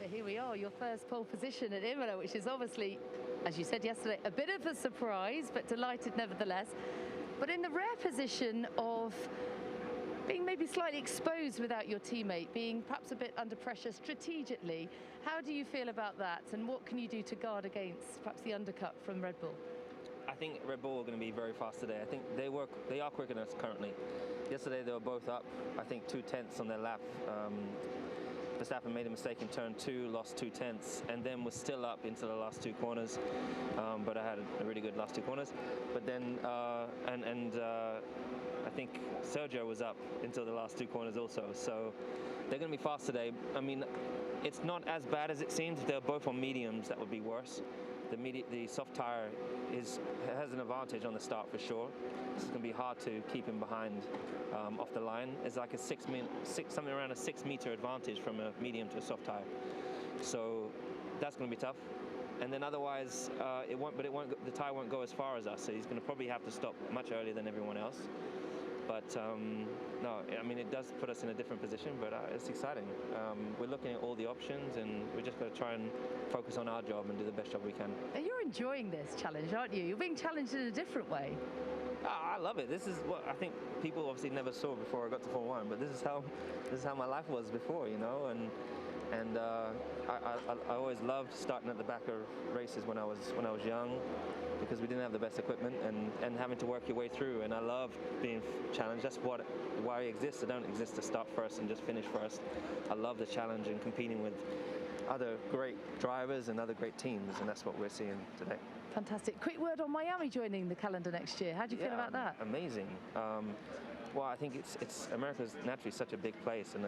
So here we are, your first pole position at Imola, which is obviously, as you said yesterday, a bit of a surprise, but delighted nevertheless. But in the rare position of being maybe slightly exposed without your teammate, being perhaps a bit under pressure strategically, how do you feel about that? And what can you do to guard against perhaps the undercut from Red Bull? I think Red Bull are going to be very fast today. I think they are quicker than us currently. Yesterday they were both up, I think 2/10 on their lap. Verstappen made a mistake in turn 2, lost 2/10, and then was still up into the last 2 corners. But I had a really good last 2 corners. But then, I think Sergio was up until the last 2 corners also. So they're going to be fast today. I mean, it's not as bad as it seems. If they're both on mediums, that would be worse. The soft tire has an advantage on the start for sure. It's going to be hard to keep him behind off the line. It's like something around a 6-meter advantage from a medium to a soft tire. So that's going to be tough. And then otherwise, the tire won't go as far as us. So he's going to probably have to stop much earlier than everyone else. But no, I mean, it does put us in a different position, but it's exciting. We're looking at all the options, and we're just going to try and focus on our job and do the best job we can. And you're enjoying this challenge, aren't you? You're being challenged in a different way. I love it. This is what I think people obviously never saw before I got to Formula 1, but this is how my life was before, you know. And I always loved starting at the back of races when I was young, because we didn't have the best equipment, and having to work your way through. And I love being challenged. That's why I exist. I don't exist to start first and just finish first. I love the challenge and competing with other great drivers and other great teams, and that's what we're seeing today. Fantastic. Quick word on Miami joining the calendar next year. How do you feel about that? Amazing. Well, I think it's America's naturally such a big place, and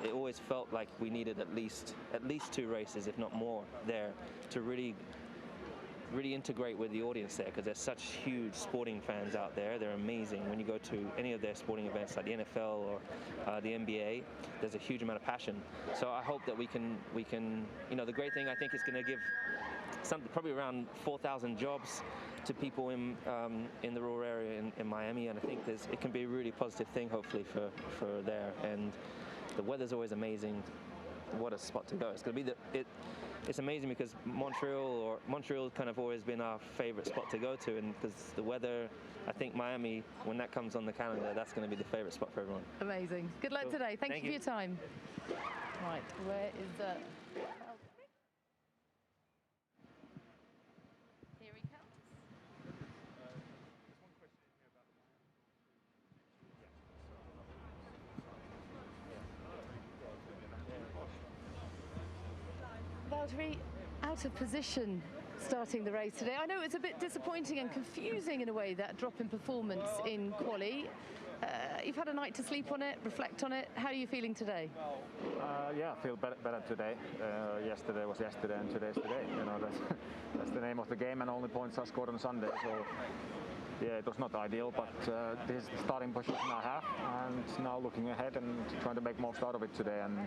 it always felt like we needed at least 2 races, if not more, there to really integrate with the audience there, because there's such huge sporting fans out there. They're amazing. When you go to any of their sporting events like the NFL or the NBA, there's a huge amount of passion. So I hope that we can, you know, the great thing I think is going to give probably around 4,000 jobs to people in the rural area in Miami, and I think it can be a really positive thing, hopefully, for there. And the weather's always amazing. What a spot to go! It's going to be it's amazing because Montreal's kind of always been our favorite spot to go to, and because the weather, I think Miami, when that comes on the calendar, that's going to be the favorite spot for everyone. Amazing. Good luck today. Thank you for your time. Right, where is that? Here he comes. Valtteri out of position starting the race today. I know it's a bit disappointing and confusing in a way, that drop in performance in quali. You've had a night to sleep on it, reflect on it. How are you feeling today? Yeah, I feel better today. Yesterday was yesterday and today's today. You know, that's the name of the game, and only points are scored on Sunday. So yeah, it was not ideal, but this is the starting position I have, and now looking ahead and trying to make most out of it today. And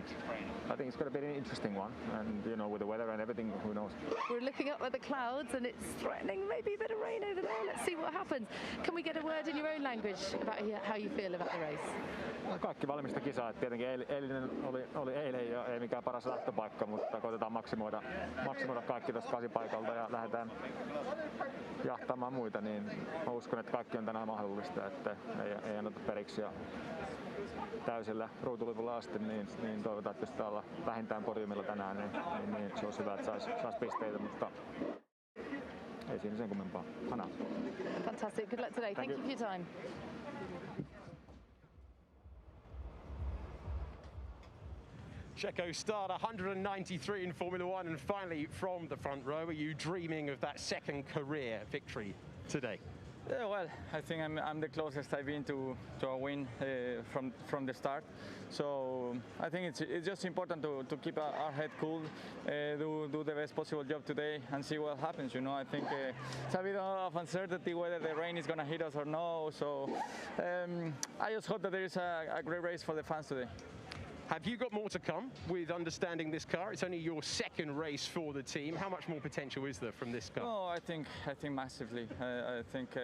I think it's going to be an interesting one. And you know, with the weather and everything, who knows? We're looking up at the clouds, and it's threatening maybe a bit of rain over there. Let's see what happens. Can we get a word in your own language about how you feel about the race? No, kaikki valmista kisaa. Tietenkin eilinen oli eilen ja ei mikään paras lähtöpaikka, mutta koitetaan maksimoida kaikki tuosta 8 paikalta ja lähdetään jahtaamaan muita, niin mä uskon, että kaikki on tänään mahdollista, että ei anneta periksi ja täysillä ruutulipulla asti, niin toivotaan, että pystytään olla vähintään podiumilla tänään, niin se olisi hyvä, että saisi pisteitä, mutta ei siinä sen kummempaa. Hanaa. Fantastic. Good luck today. Thank you for your time. Checo start 193 in Formula 1, and finally from the front row, are you dreaming of that second career victory today? Yeah, well, I think I'm the closest I've been to a win from the start. So I think it's just important to keep our head cool, do the best possible job today, and see what happens. You know, I think it's a bit of uncertainty whether the rain is going to hit us or no. So I just hope that there is a great race for the fans today. Have you got more to come with understanding this car? It's only your second race for the team. How much more potential is there from this car? No, I think massively. I think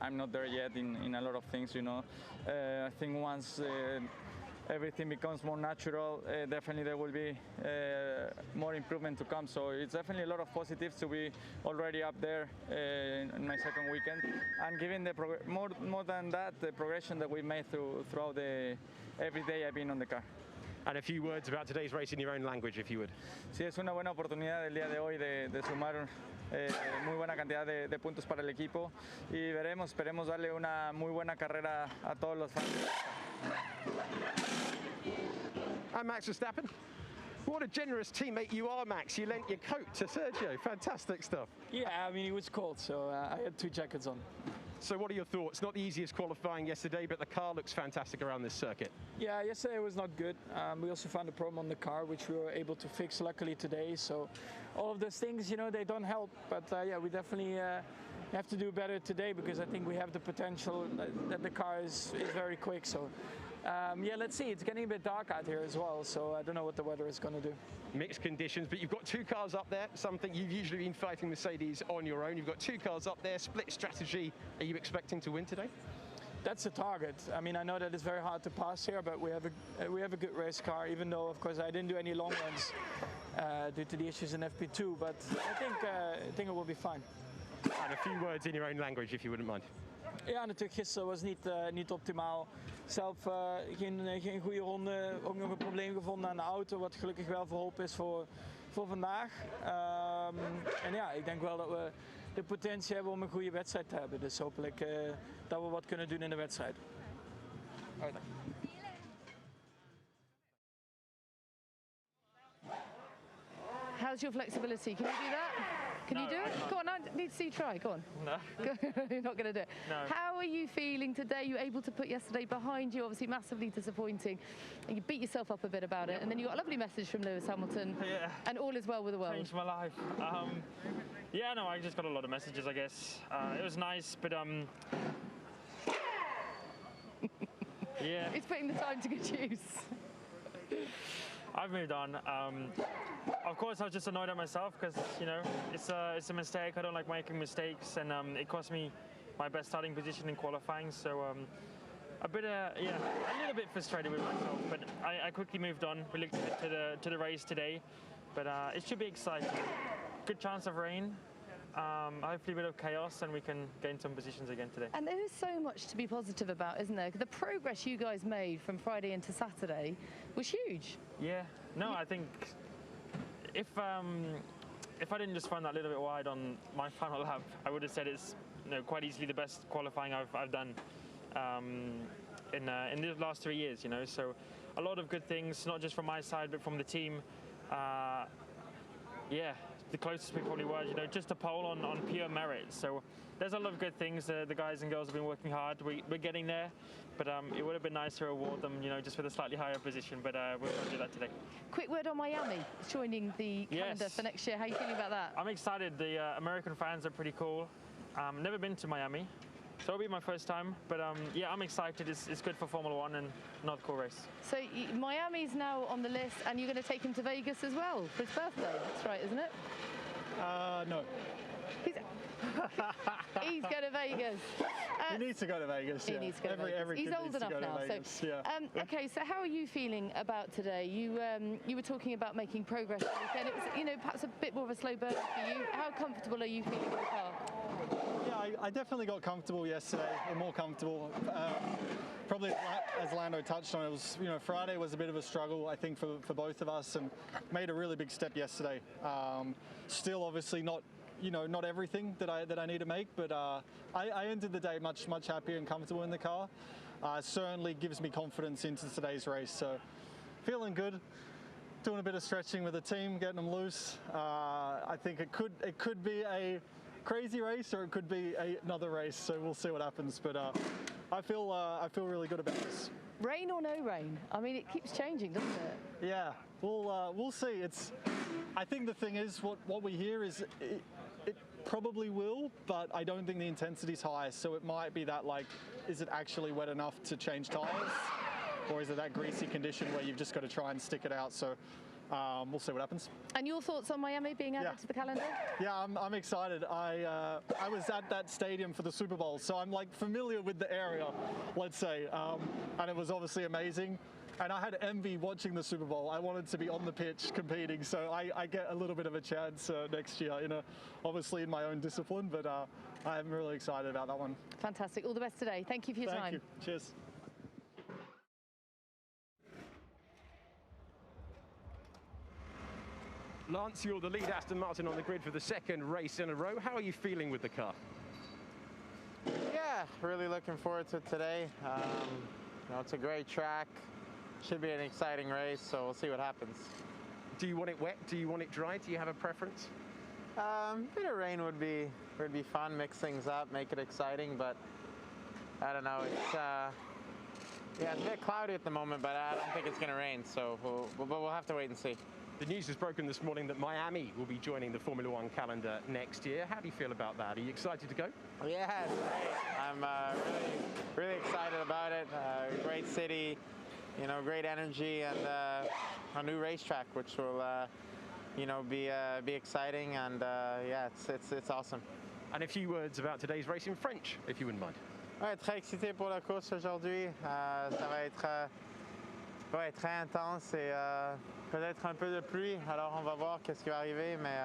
I'm not there yet in a lot of things. You know, I think once everything becomes more natural, definitely there will be more improvement to come. So it's definitely a lot of positives to be already up there in my second weekend, and given the more than that, the progression that we made throughout every day I've been on the car. And a few words about today's race in your own language, if you would. Sí, es una buena oportunidad el día de hoy de sumar muy buena cantidad de puntos para el equipo y esperemos darle una muy buena carrera a todos los fans. And Max Verstappen. What a generous teammate you are, Max. You lent your coat to Sergio. Fantastic stuff. Yeah, I mean, it was cold, so I had 2 jackets on. So what are your thoughts? Not the easiest qualifying yesterday, but the car looks fantastic around this circuit. Yeah, yesterday was not good. We also found a problem on the car, which we were able to fix luckily today. So all of those things, you know, they don't help. But yeah, we definitely have to do better today because I think we have the potential that the car is very quick. So yeah, let's see. It's getting a bit dark out here as well, so I don't know what the weather is going to do. Mixed conditions, but you've got 2 cars up there, something you've usually been fighting Mercedes on your own. You've got 2 cars up there, split strategy. Are you expecting to win today? That's the target. I mean, I know that it's very hard to pass here, but we have a good race car, even though, of course, I didn't do any long runs due to the issues in FP2, but I think it will be fine. And a few words in your own language, if you wouldn't mind. Ja, natuurlijk gisteren was niet optimaal. Zelf geen goede ronde, ook nog een probleem gevonden aan de auto, wat gelukkig wel verholpen is voor vandaag. En ja, ik denk wel dat we de potentie hebben om een goede wedstrijd te hebben. Dus hopelijk dat we wat kunnen doen in de wedstrijd. How's your flexibility? Can you do that? Can you do it? Go on, I need to see you try. Go on. No. You're not going to do it. No. How are you feeling today? You were able to put yesterday behind you, obviously massively disappointing. And you beat yourself up a bit about it. And then you got a lovely message from Lewis Hamilton. Yeah. And all is well with the world. Changed my life. Yeah, no, I just got a lot of messages, I guess. It was nice, but yeah. It's putting the time to good use. I've moved on. Of course, I was just annoyed at myself because, you know, it's a mistake. I don't like making mistakes, and it cost me my best starting position in qualifying. So a little bit frustrated with myself. But I quickly moved on. We looked to the race today, but it should be exciting. Good chance of rain. Hopefully a bit of chaos, and we can gain some positions again today. And there is so much to be positive about, isn't there? The progress you guys made from Friday into Saturday was huge. Yeah, no, I think if I didn't just run that little bit wide on my final lap, I would have said it's, you know, quite easily the best qualifying I've done in the last 3 years. You know, so a lot of good things, not just from my side but from the team. Yeah, the closest we probably were, you know, just a pole on pure merit. So there's a lot of good things. The guys and girls have been working hard. We're getting there, but it would have been nice to reward them, you know, just with a slightly higher position. But we'll do that today. Quick word on Miami joining the calendar for next year. How are you feeling about that? I'm excited. The American fans are pretty cool. Never been to Miami, so it'll be my first time. But yeah, I'm excited. It's good for Formula One and another cool race. So Miami's now on the list, and you're going to take him to Vegas as well for his birthday. That's right, isn't it? No. He's going to Vegas. He needs to go to Vegas. He needs to go to Vegas. He's old enough now. So, okay, so how are you feeling about today? You were talking about making progress this weekend. It was, you know, perhaps a bit more of a slow burn for you. How comfortable are you feeling with the car? Yeah, I definitely got comfortable yesterday, or more comfortable. Probably as Lando touched on, it was, you know, Friday was a bit of a struggle, I think, for both of us, and made a really big step yesterday. Still, obviously, not everything that I need to make, but I ended the day much happier and comfortable in the car. Certainly gives me confidence into today's race. So feeling good. Doing a bit of stretching with the team, getting them loose. I think it could be a crazy race, or it could be another race. So we'll see what happens. But I feel really good about this. Rain or no rain? I mean, it keeps changing, doesn't it? Yeah, we'll see. I think the thing is, what we hear is it probably will, but I don't think the intensity's high. So it might be that, like, is it actually wet enough to change tyres? Or is it that greasy condition where you've just got to try and stick it out? So we'll see what happens. And your thoughts on Miami being added to the calendar? Yeah, I'm excited. I was at that stadium for the Super Bowl, so I'm like familiar with the area, let's say. And it was obviously amazing. And I had envy watching the Super Bowl. I wanted to be on the pitch competing, so I get a little bit of a chance next year, obviously in my own discipline, but I'm really excited about that one. Fantastic. All the best today. Thank you for your time. Thank you. Cheers. Lance, you're the lead Aston Martin on the grid for the second race in a row. How are you feeling with the car? Yeah, really looking forward to today. It's a great track. Should be an exciting race, so we'll see what happens. Do you want it wet? Do you want it dry? Do you have a preference? Bit of rain would be fun. Mix things up, make it exciting. But I don't know. It's a bit cloudy at the moment, but I don't think it's going to rain. So we'll have to wait and see. The news has broken this morning that Miami will be joining the Formula One calendar next year. How do you feel about that? Are you excited to go? Yeah, it's great. I'm really excited about it. Great city, great energy, and a new racetrack, which will, be exciting. And it's awesome. And a few words about today's race in French, if you wouldn't mind. Ouais, très excité pour la course aujourd'hui. Ça va être très intense et peut-être un peu de pluie. Alors on va voir qu'est-ce qui va arriver, mais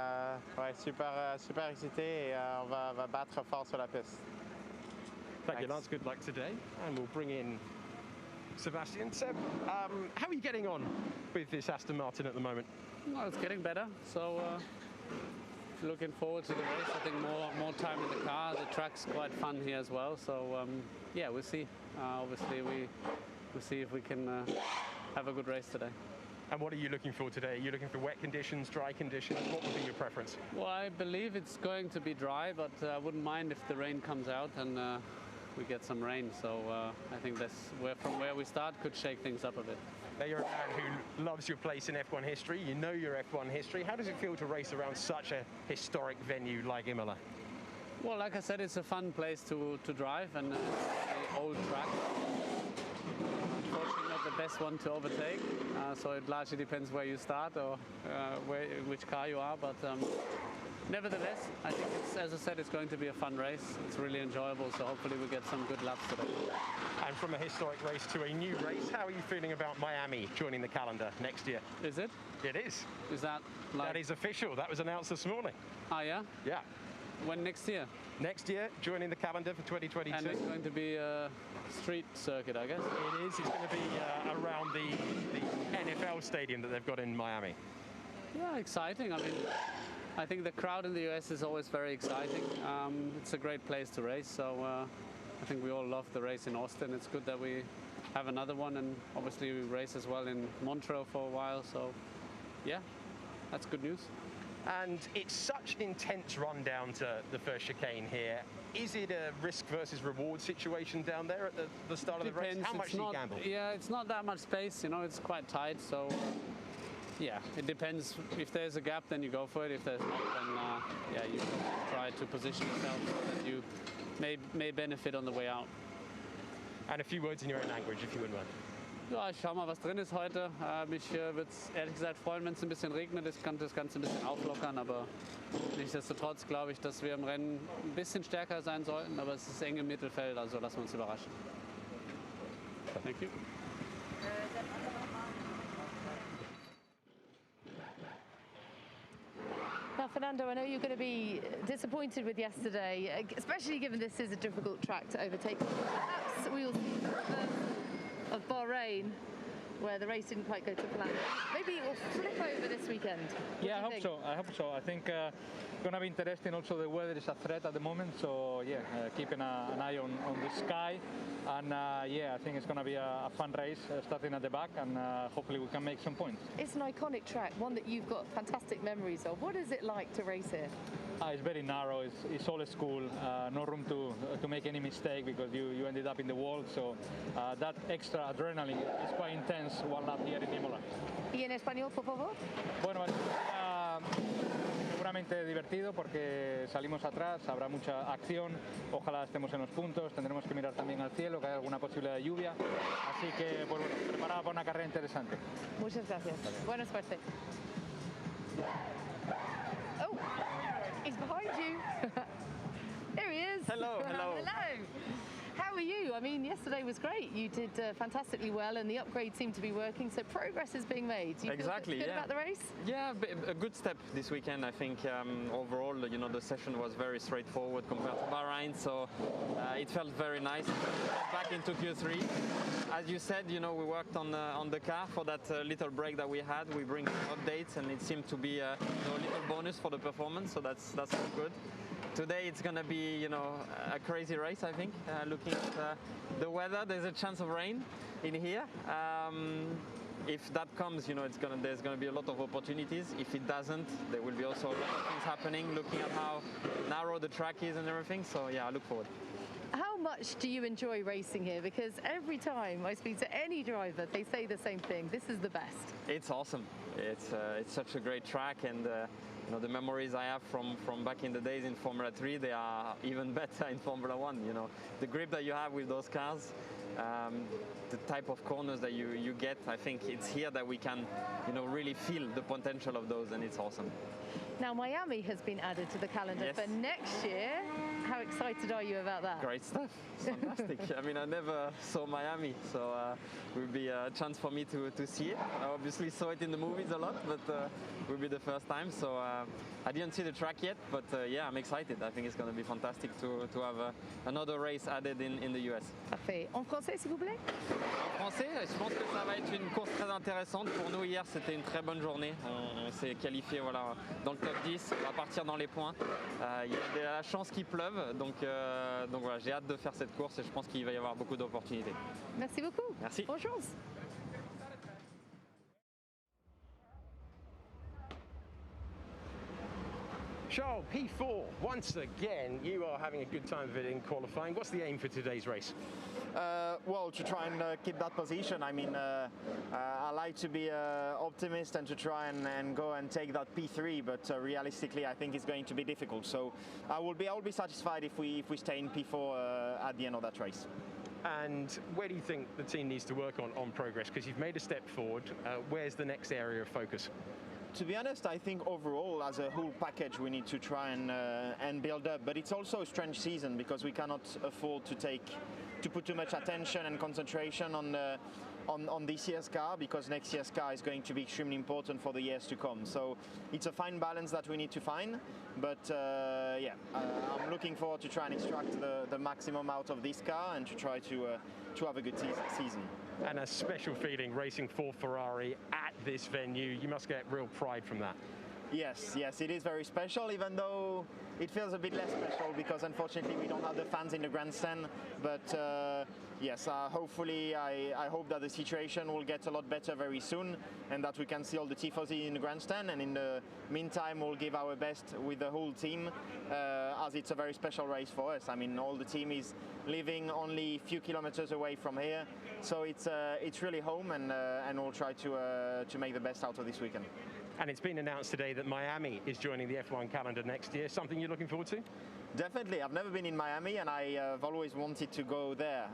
super excité et on va battre fort sur la piste. Thank you, Lance. Good luck today, and we'll bring in Sebastian. Seb, how are you getting on with this Aston Martin at the moment? Well, it's getting better. So looking forward to the race. I think more time in the car. The track's quite fun here as well. So we'll see. Obviously, we'll see if we can have a good race today. And what are you looking for today? Are you looking for wet conditions, dry conditions? What would be your preference? Well, I believe it's going to be dry, but I wouldn't mind if the rain comes out and we get some rain. So I think from where we start could shake things up a bit. Now, you're a man who loves your place in F1 history. You know your F1 history. How does it feel to race around such a historic venue like Imola? Well, like I said, it's a fun place to drive, and it's an old track. Unfortunately, not the best one to overtake, so it largely depends where you start or which car you are. But nevertheless, I think as I said, it's going to be a fun race. It's really enjoyable, so hopefully we get some good laps today. And from a historic race to a new race, how are you feeling about Miami joining the calendar next year? Is it? It is. Is that like... That is official. That was announced this morning. Ah, yeah? Yeah. When next year? Next year, joining the calendar for 2022. And it's going to be a street circuit, I guess? It is. It's going to be around the NFL stadium that they've got in Miami. Yeah, exciting. I mean, I think the crowd in the US is always very exciting. It's a great place to race, so I think we all love the race in Austin. It's good that we have another one, and obviously we race as well in Montreal for a while, so yeah, that's good news. And it's such an intense run down to the first chicane here. Is it a risk versus reward situation down there at the start of the race? How much do you gamble? Yeah, it's not that much space, it's quite tight, so yeah, it depends. If there's a gap, then you go for it. If there's not, then you try to position yourself so that you may benefit on the way out. And a few words in your own language, if you wouldn't mind. Ja, ich schau mal, was drin ist heute. Mich würde es ehrlich gesagt freuen, wenn es ein bisschen regnet. Das kann das Ganze ein bisschen auflockern, aber nichtsdestotrotz glaube ich, dass wir im Rennen ein bisschen stärker sein sollten, aber es ist eng im Mittelfeld, also lassen wir uns überraschen. Thank you. Now, Fernando, I know you're going to be disappointed with yesterday, especially given this is a difficult track to overtake. Perhaps we will see of Bahrain, where the race didn't quite go to plan. Maybe it will flip over this weekend. Yeah, I hope so. I think gonna be interesting. Also, the weather is a threat at the moment, so yeah, keeping an eye on the sky. And I think it's gonna be a fun race, starting at the back, and hopefully we can make some points. It's an iconic track, one that you've got fantastic memories of. What is it like to race here? It's very narrow. It's old school. No room to make any mistake because you ended up in the wall. So that extra adrenaline is quite intense one lap here in Imola. ¿Y en español, por favor? Bueno, seguramente divertido porque salimos atrás, habrá mucha acción, ojalá estemos en los puntos, tendremos que mirar también al cielo, que hay alguna posibilidad de lluvia, así que pues, bueno, preparada para una carrera interesante. Muchas gracias. Buena suerte. Oh, he's behind you. Here he is. Hello, hello. Hello. How are you? I mean, yesterday was great. You did fantastically well, and the upgrade seemed to be working. So progress is being made. Do you Exactly, feel good yeah. about the race? Yeah, a good step this weekend. I think overall, the session was very straightforward compared to Bahrain, so it felt very nice. Back into Q3, as you said, we worked on the car for that little break that we had. We bring updates, and it seemed to be a little bonus for the performance, so that's all good. Today it's going to be, a crazy race, I think. Looking at the weather, there's a chance of rain in here. If that comes, there's going to be a lot of opportunities. If it doesn't, there will be also a lot of things happening, looking at how narrow the track is and everything. So yeah, I look forward. How much do you enjoy racing here? Because every time I speak to any driver, they say the same thing. This is the best. It's awesome. It's such a great track, and the memories I have from back in the days in Formula 3, they are even better in Formula 1. The grip that you have with those cars, the type of corners that you get, I think it's here that we can, really feel the potential of those, and it's awesome. Now, Miami has been added to the calendar for next year. How excited are you about that? Great stuff. It's fantastic. I mean, I never saw Miami, so it will be a chance for me to see it. I obviously saw it in the movies a lot, but it will be the first time. So I didn't see the track yet, but yeah, I'm excited. I think it's going to be fantastic to have another race added in the US. Parfait. En français, s'il vous plaît? En français, je pense que ça va être une course très intéressante. Pour nous, hier, c'était une très bonne journée. On s'est qualifié dans le top 10. On va partir dans les points. Il y a de la chance qu'il pleuve, donc voilà, j'ai hâte de faire cette course et je pense qu'il va y avoir beaucoup d'opportunités. Merci beaucoup. Merci. Bonne chance. Charles, P4, once again, you are having a good time of it in qualifying. What's the aim for today's race? Well, to try and keep that position. I mean, I like to be optimist and to try and go and take that P3, but realistically, I think it's going to be difficult. So I will be satisfied if we stay in P4 at the end of that race. And where do you think the team needs to work on progress? Because you've made a step forward. Where's the next area of focus? To be honest, I think overall, as a whole package, we need to try and build up. But it's also a strange season because we cannot afford to put too much attention and concentration on this year's car, because next year's car is going to be extremely important for the years to come. So it's a fine balance that we need to find. But yeah, I'm looking forward to try and extract the maximum out of this car and to try to have a good season. And a special feeling racing for Ferrari at this venue. You must get real pride from that. Yes, it is very special, even though it feels a bit less special because unfortunately we don't have the fans in the grandstand. But yes, hopefully I hope that the situation will get a lot better very soon and that we can see all the tifosi in the grandstand, and in the meantime we'll give our best with the whole team as it's a very special race for us. I mean, all the team is living only a few kilometers away from here, so it's really home, and we'll try to make the best out of this weekend. And it's been announced today that Miami is joining the F1 calendar next year. Something you're looking forward to? Definitely. I've never been in Miami, and I've always wanted to go there,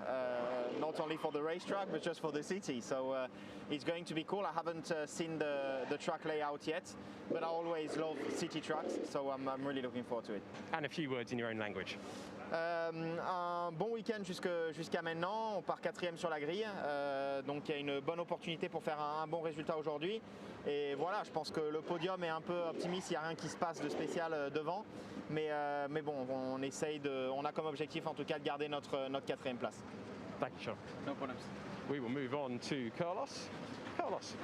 not only for the racetrack, but just for the city. So it's going to be cool. I haven't seen the track layout yet, but I always love city tracks, so I'm really looking forward to it. And a few words in your own language. Un bon week-end jusqu'à maintenant, on part 4e sur la grille, donc il y a une bonne opportunité pour faire un bon résultat aujourd'hui, et voilà, je pense que le podium est un peu optimiste, il n'y a rien qui se passe de spécial devant, mais bon, on a comme objectif en tout cas de garder notre 4e place. Thank you, Sean. No problems. We will move on to Carlos. Carlos,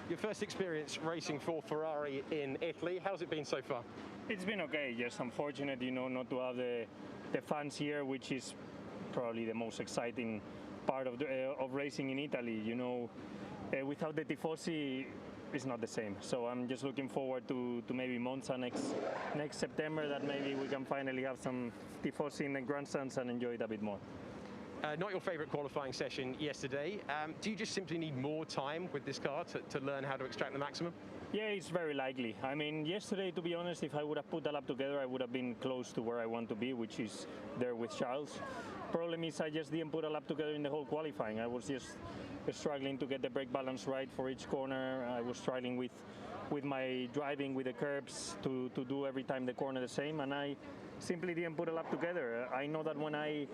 your first experience racing for Ferrari in Italy, how's it been so far? It's been okay, just unfortunate, not to have the fans here, which is probably the most exciting part of racing in Italy. Without the tifosi, it's not the same. So I'm just looking forward to maybe Monza next September, that maybe we can finally have some tifosi in the grandstands and enjoy it a bit more. Not your favourite qualifying session yesterday. Do you just simply need more time with this car to learn how to extract the maximum? Yeah, it's very likely. I mean, yesterday, to be honest, if I would have put the lap together, I would have been close to where I want to be, which is there with Charles. Problem is I just didn't put a lap together in the whole qualifying. I was just struggling to get the brake balance right for each corner. I was struggling with my driving with the curbs to do every time the corner the same, and I simply didn't put a lap together. I know that when I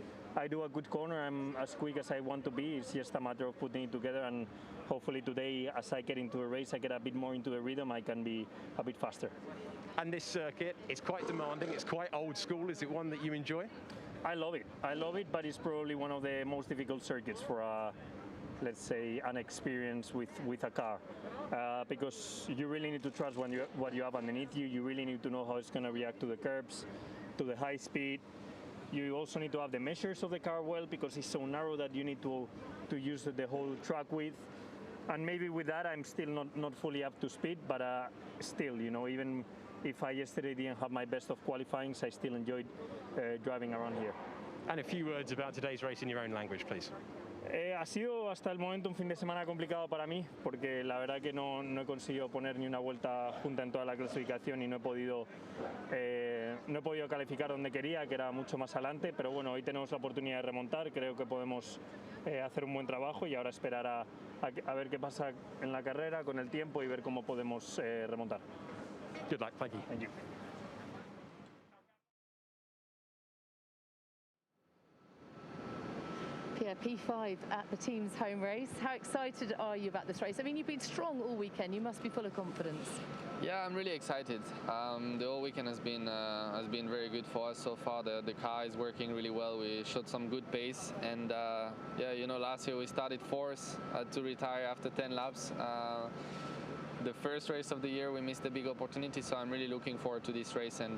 do a good corner, I'm as quick as I want to be. It's just a matter of putting it together, and hopefully today, as I get into a race, I get a bit more into the rhythm, I can be a bit faster. And this circuit, it's quite demanding, it's quite old school. Is it one that you enjoy? I love it, but it's probably one of the most difficult circuits for let's say, an experience with a car, because you really need to trust what you have underneath you. You really need to know how it's going to react to the curbs, to the high speed. You also need to have the measures of the car well, because it's so narrow that you need to use the whole track width. And maybe with that, I'm still not fully up to speed, but still, you know, even if I yesterday didn't have my best of qualifyings, I still enjoyed driving around here. And a few words about today's race in your own language, please. Ha sido hasta el momento un fin de semana complicado para mí, porque la verdad que no he conseguido poner ni una vuelta junta en toda la clasificación y no he podido calificar donde quería, que era mucho más adelante, pero bueno, hoy tenemos la oportunidad de remontar, creo que podemos hacer un buen trabajo y ahora esperar a ver qué pasa en la carrera con el tiempo y ver cómo podemos remontar. Good luck, thank you. Thank you. Pierre, P5 at the team's home race. How excited are you about this race? I mean, you've been strong all weekend. You must be full of confidence. Yeah, I'm really excited. The whole weekend has been very good for us so far. The car is working really well. We showed some good pace, and yeah, you know, last year we started fourth, had to retire after 10 laps. The first race of the year we missed a big opportunity, so I'm really looking forward to this race and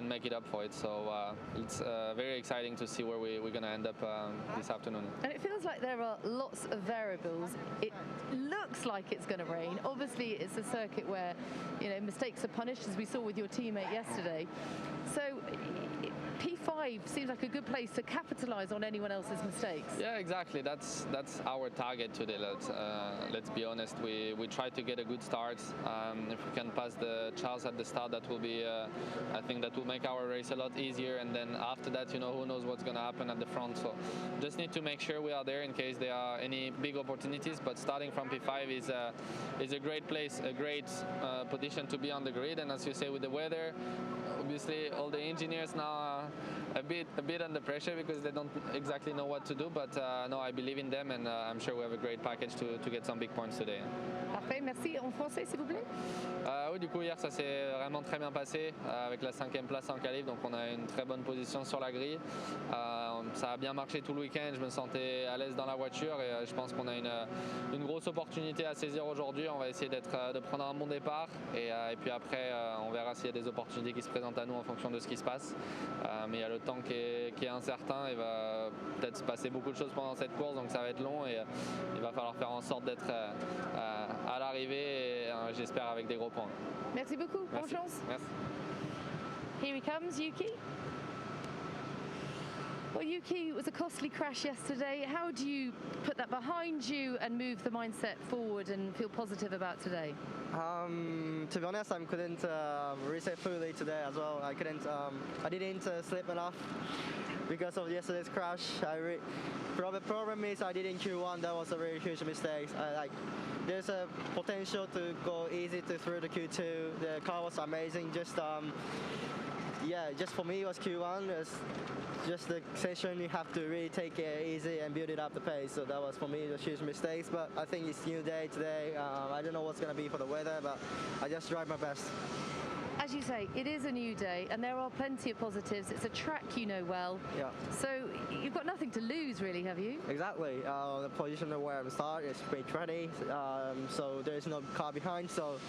make it up for it. So it's very exciting to see where we're going to end up this afternoon. And it feels like there are lots of variables. It looks like it's going to rain. Obviously, it's a circuit where, you know, mistakes are punished, as we saw with your teammate yesterday. So P5 seems like a good place to capitalise on anyone else's mistakes. Yeah, exactly. That's our target today. Let's be honest. We try to get a good start. If we can pass the Charles at the start, that will be. I think that will make our race a lot easier. And then after that, you know, who knows what's going to happen at the front. So just need to make sure we are there in case there are any big opportunities. But starting from P5 is a great place, a great position to be on the grid. And as you say, with the weather, obviously all the engineers now are a bit under pressure because they don't exactly know what to do, but no, I believe in them, and I'm sure we have a great package to get some big points today. Parfait, merci. En français, s'il vous plaît. Oui, du coup, hier, ça s'est vraiment très bien passé avec la 5e place en qualif, donc on a une très bonne position sur la grille. Ça a bien marché tout le week-end, je me sentais à l'aise dans la voiture et je pense qu'on a une grosse opportunité à saisir aujourd'hui. On va essayer de prendre un bon départ et puis après, on verra s'il y a des opportunités qui se présentent à nous en fonction de ce qui se passe. Mais il y a le temps qui est incertain, il va peut-être se passer beaucoup de choses pendant cette course, donc ça va être long et il va falloir faire en sorte d'être à l'arrivée et j'espère avec des gros points. Merci beaucoup. Merci. Bonne chance. Merci. Here he comes, Yuki. Well, Yuki, it was a costly crash yesterday. How do you put that behind you and move the mindset forward and feel positive about today? To be honest, I couldn't reset fully today as well. I didn't sleep enough because of yesterday's crash. The problem is I did in Q1. That was a very huge mistake. There's a potential to go easy through the Q2. The car was amazing. Just for me, it was Q1. It's just the session you have to really take it easy and build it up the pace. So that was for me a huge mistake. But I think it's a new day today. I don't know what's going to be for the weather, but I just tried my best. As you say, it is a new day and there are plenty of positives. It's a track you know well. Yeah. So you've got nothing to lose, really, have you? Exactly. The position of where I'm starting is pretty ready. So there's no car behind. So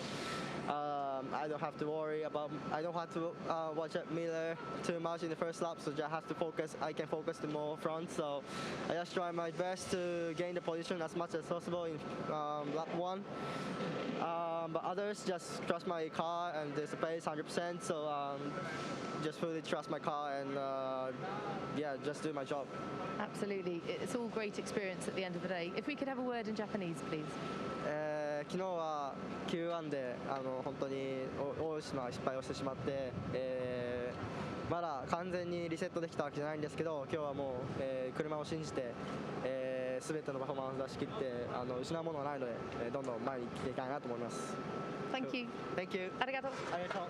I don't have to worry about. I don't have to watch Emilia too much in the first lap. So I have to focus. I can focus the more front. So I just try my best to gain the position as much as possible in lap 1. But others just trust my car and the pace 100%. So just fully trust my car and just do my job. Absolutely. It's all great experience at the end of the day. If we could have a word in Japanese, please. 昨日は Q1 で本当に大きな失敗をしてしまって、まだ完全にリセットできたわけじゃないんですけど、今日はもう、車を信じて、全てのパフォーマンスを出し切って失うものはないので、どんどん前に来ていきたいなと思います。Thank you. Thank you. ありがとう。ありがとう。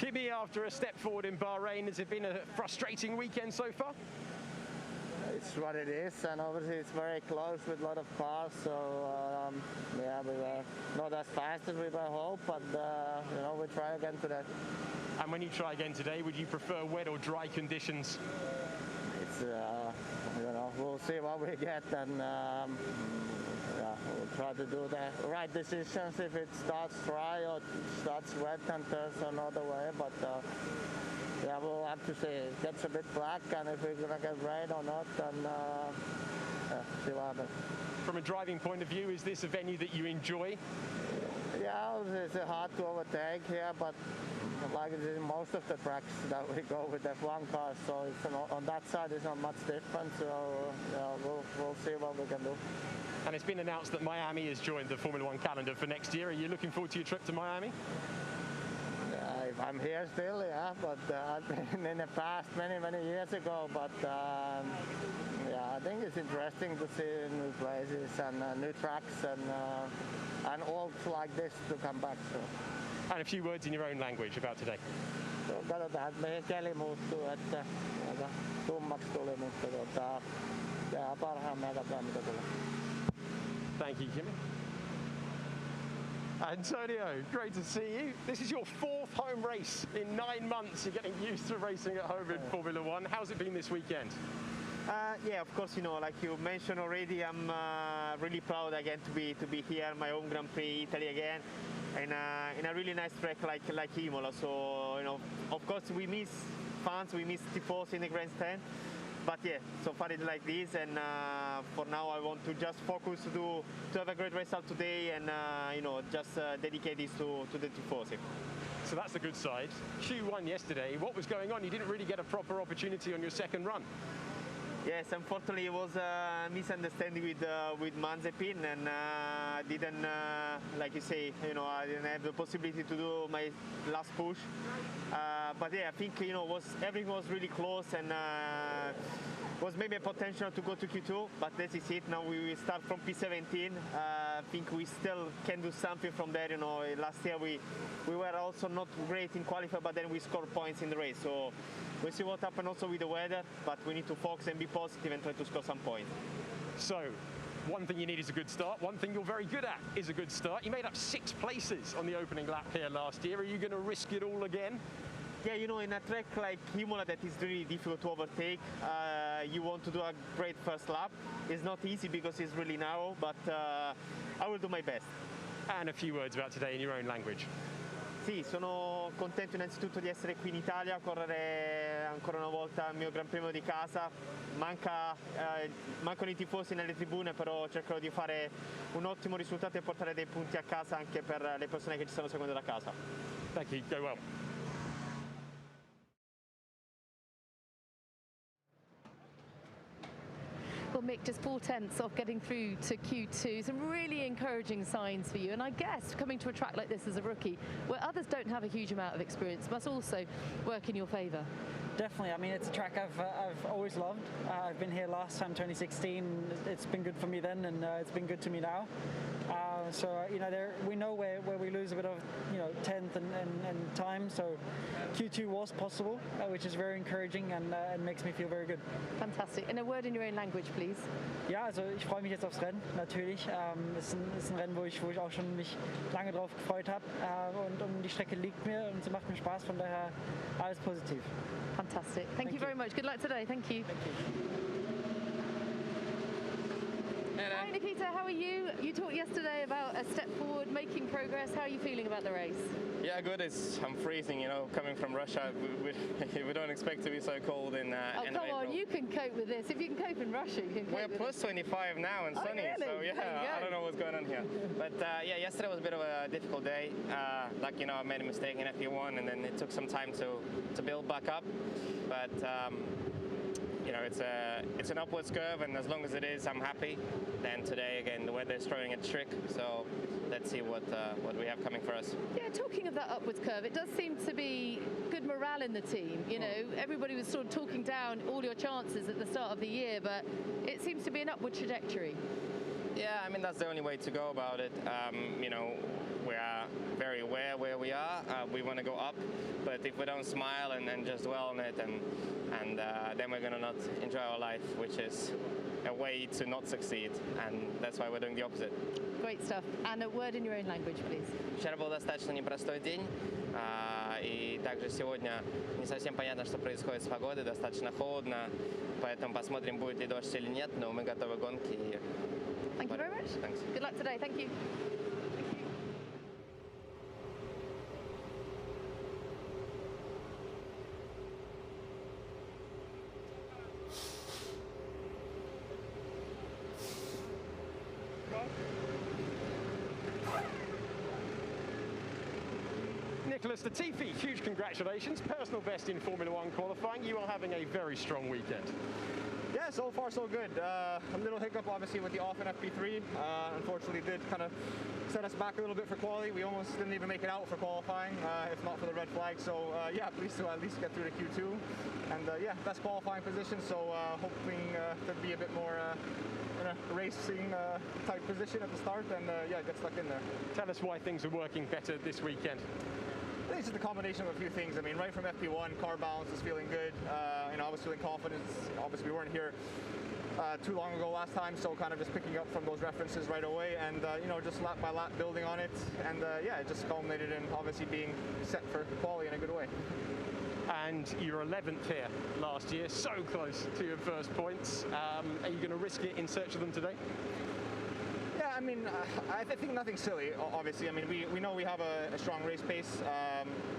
Kimi, after a step forward in Bahrain, has it been a frustrating weekend so far? It's what it is, and obviously it's very close with a lot of cars, so yeah, we were not as fast as we were hoped, but you know, we try again today. And when you try again today, would you prefer wet or dry conditions? It's you know, we'll see what we get, and yeah, we'll try to do the right decisions. If it starts dry or starts wet, and turns another way, but. Yeah, we'll have to see. It gets a bit black, and if we're going to get rain or not, then yeah, see what happens. From a driving point of view, is this a venue that you enjoy? Yeah, it's hard to overtake here, but like it is in most of the tracks that we go with F1 cars, so it's on that side it's not much different, so yeah, we'll see what we can do. And it's been announced that Miami has joined the Formula One calendar for next year. Are you looking forward to your trip to Miami? If I'm here still, yeah, but I've been in the past many years ago, but yeah, I think it's interesting to see new places and new tracks and all like this to come back. So. And a few words in your own language about today. Katsotaan, että meidän keli muuttuu, että tummaksi tuli, mutta tehdään parhaamme ja katsotaan mitä tulee. Thank you, Kimi. Antonio, great to see you. This is your 4th home race in 9 months. You're getting used to racing at home in Formula One. How's it been this weekend? Yeah, of course, you know, like you mentioned already, I'm really proud again to be here in my home Grand Prix Italy again, and in a really nice track like Imola. So, you know, of course we miss fans, we miss tifosi in the grandstand. But yeah, so far it's like this, and for now I want to just focus to have a great result today, and you know, just dedicate this to the tifosi. So that's the good side. Q1 yesterday, what was going on? You didn't really get a proper opportunity on your second run. Yes, unfortunately it was a misunderstanding with Mazepin, and didn't, like you say, you know, I didn't have the possibility to do my last push. But yeah, I think, you know, everything was really close, and was maybe a potential to go to Q2, but this is it. Now we will start from P17. I think we still can do something from there. You know, last year we were also not great in qualifying, but then we scored points in the race. So we'll see what happens also with the weather, but we need to focus and be positive and try to score some points. So, one thing you need is a good start. One thing you're very good at is a good start. You made up 6 places on the opening lap here last year. Are you going to risk it all again? Yeah, you know, in a track like Imola that is really difficult to overtake, you want to do a great first lap. It's not easy because it's really narrow, but I will do my best. And a few words about today in your own language. Sì, sono contento innanzitutto di essere qui in Italia, correre ancora una volta il mio Gran Premio di casa. Mancano i tifosi nelle tribune, però cercherò di fare un ottimo risultato e portare dei punti a casa anche per le persone che ci stanno seguendo da casa. Thank you, go well. Well, Mick, just 4/10 off getting through to Q2. Some really encouraging signs for you. And I guess coming to a track like this as a rookie, where others don't have a huge amount of experience, must also work in your favour. Definitely. I mean, it's a track I've always loved. I've been here last time, 2016. It's been good for me then, and it's been good to me now. So you know, we know where we lose a bit of, you know, 10th and time. So Q2 was possible, which is very encouraging and makes me feel very good. Fantastic. And a word in your own language, please. Ja, also ich freue mich jetzt aufs Rennen, natürlich. Ist ein Rennen, wo ich auch schon mich lange drauf gefreut habe. Und die Strecke liegt mir und sie macht mir Spaß, von daher alles positiv. Fantastic. Thank you very much. Good luck today. Thank you. Hello. Hi Nikita, how are you? You talked yesterday about a step forward, making progress. How are you feeling about the race? Yeah, good. I'm freezing, you know, coming from Russia. We don't expect to be so cold in come on, you can cope with this. If you can cope in Russia, you can cope We're with plus 25 now and sunny, really? so yeah, I don't know what's going on here. But yeah, yesterday was a bit of a difficult day. Like, you know, I made a mistake in FP1 and then it took some time to build back up. But you know, it's an upwards curve, and as long as it is, I'm happy. Then today, again, the weather's throwing its trick, so let's see what we have coming for us. Yeah, talking of that upwards curve, it does seem to be good morale in the team. You know, everybody was sort of talking down all your chances at the start of the year, but it seems to be an upward trajectory. Yeah, I mean, that's the only way to go about it. You know, we are very aware where we are. We want to go up, but if we don't smile and just dwell on it, and then we're going to not enjoy our life, which is a way to not succeed, and that's why we're doing the opposite. Great stuff. And a word in your own language, please. Вчера был достаточно непростой день, и также сегодня не совсем понятно, что происходит с погодой, достаточно холодно, поэтому посмотрим, будет ли дождь или нет, но мы готовы к гонке. Thank you very much. Thanks. Good luck today. Thank you. Nicholas Latifi, huge congratulations. Personal best in Formula One qualifying. You are having a very strong weekend. Yeah, so far so good. A little hiccup obviously with the off in FP3. Unfortunately did kind of set us back a little bit for quali. We almost didn't even make it out for qualifying, if not for the red flag. So yeah, pleased to at least get through to Q2. And yeah, best qualifying position, so hoping to be a bit more in a racing type position at the start and yeah, get stuck in there. Tell us why things are working better this weekend. I think it's just a combination of a few things. I mean, right from FP1, car balance is feeling good. You know, I was feeling confident. Obviously, we weren't here too long ago last time, so kind of just picking up from those references right away, and you know, just lap by lap building on it, and yeah, it just culminated in obviously being set for quali in a good way. And you're 11th here last year, so close to your first points. Are you going to risk it in search of them today? Yeah, I mean, I think nothing silly, obviously. I mean, we know we have a strong race pace.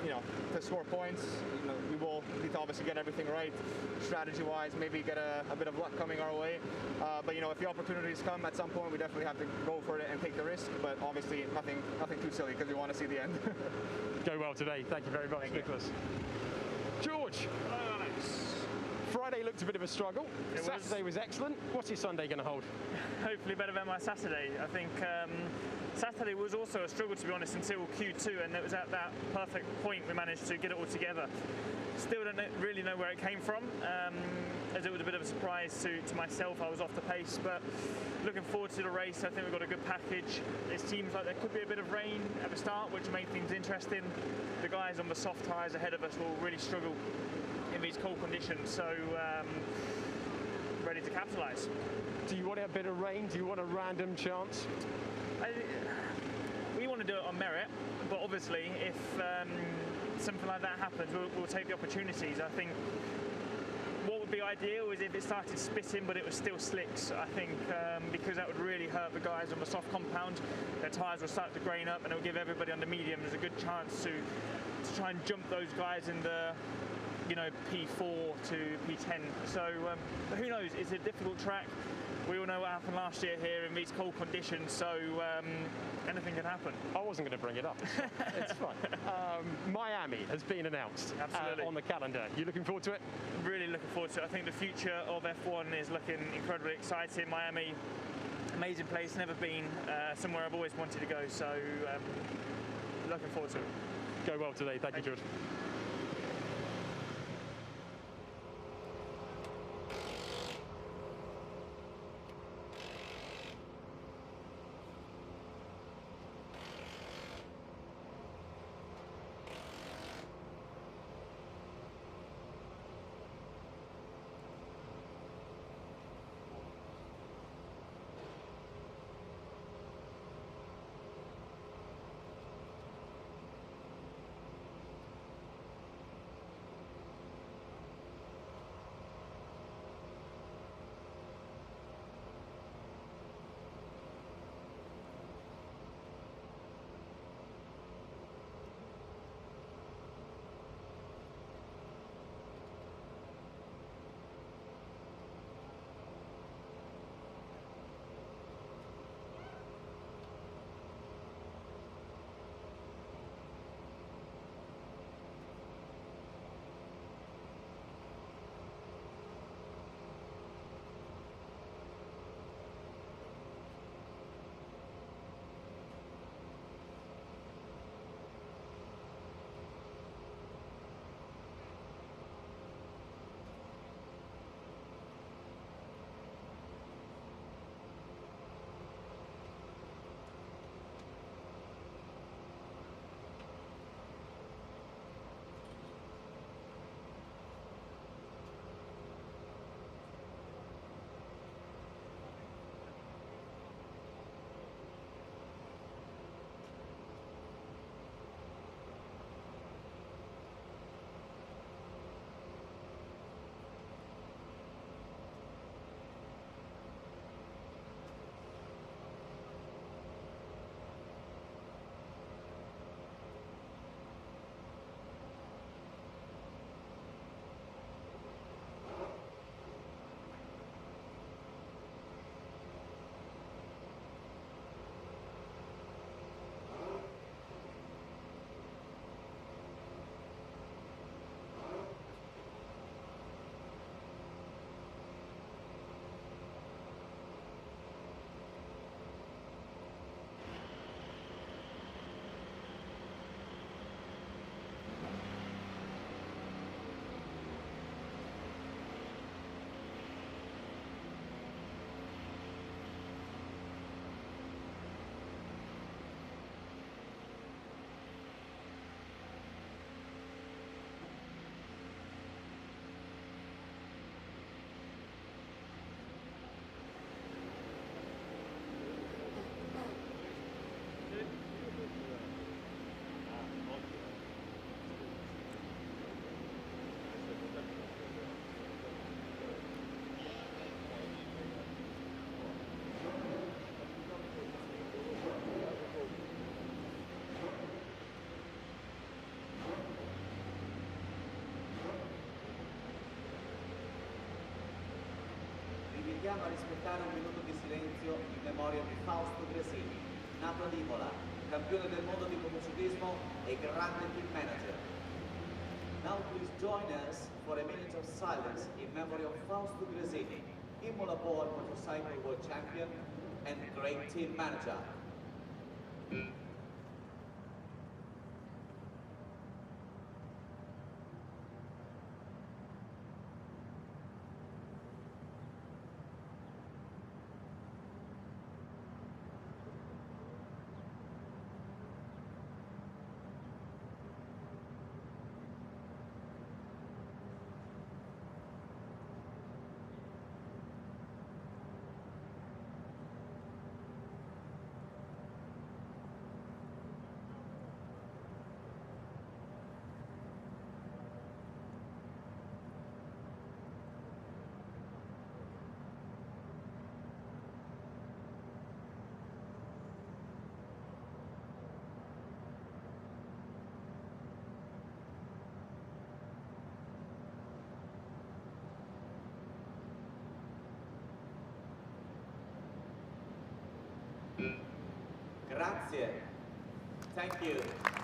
You know, to score points, you know, we will need to obviously get everything right, strategy-wise, maybe get a bit of luck coming our way. But, you know, if the opportunities come at some point, we definitely have to go for it and take the risk. But obviously, nothing too silly because we want to see the end. Go well today. Thank you very much, Nicholas. George. Hello, Alex. Friday looked a bit of a struggle. Saturday was excellent. What's your Sunday going to hold? Hopefully better than my Saturday. I think Saturday was also a struggle, to be honest, until Q2, and it was at that perfect point we managed to get it all together. Still don't really know where it came from, as it was a bit of a surprise to myself. I was off the pace, but looking forward to the race. I think we've got a good package. It seems like there could be a bit of rain at the start, which made things interesting. The guys on the soft tyres ahead of us will really struggle in these cold conditions, so ready to capitalise. Do you want a bit of rain? Do you want a random chance? We want to do it on merit, but obviously if something like that happens, we'll take the opportunities. I think what would be ideal is if it started spitting but it was still slicks. I think because that would really hurt the guys on the soft compound. Their tyres will start to grain up, and it will give everybody on the mediums a good chance to try and jump those guys in the, you know, P4 to P10. So who knows? It's a difficult track. We all know what happened last year here in these cold conditions, so anything can happen. I wasn't going to bring it up. It's fine. Miami has been announced on the calendar. You looking forward to it? Really looking forward to it. I think the future of F1 is looking incredibly exciting. Miami, amazing place, never been, somewhere I've always wanted to go, so looking forward to it. Go well today. Thank you, George. invitiamo a rispettare un minuto di silenzio in memoria di Fausto Gresini, nato ad Imola, campione del mondo di motociclismo e grande team manager. Now please join us for a minute of silence in memory of Fausto Gresini, Imola-born motorcycle world champion and great team manager. Grazie. Thank you.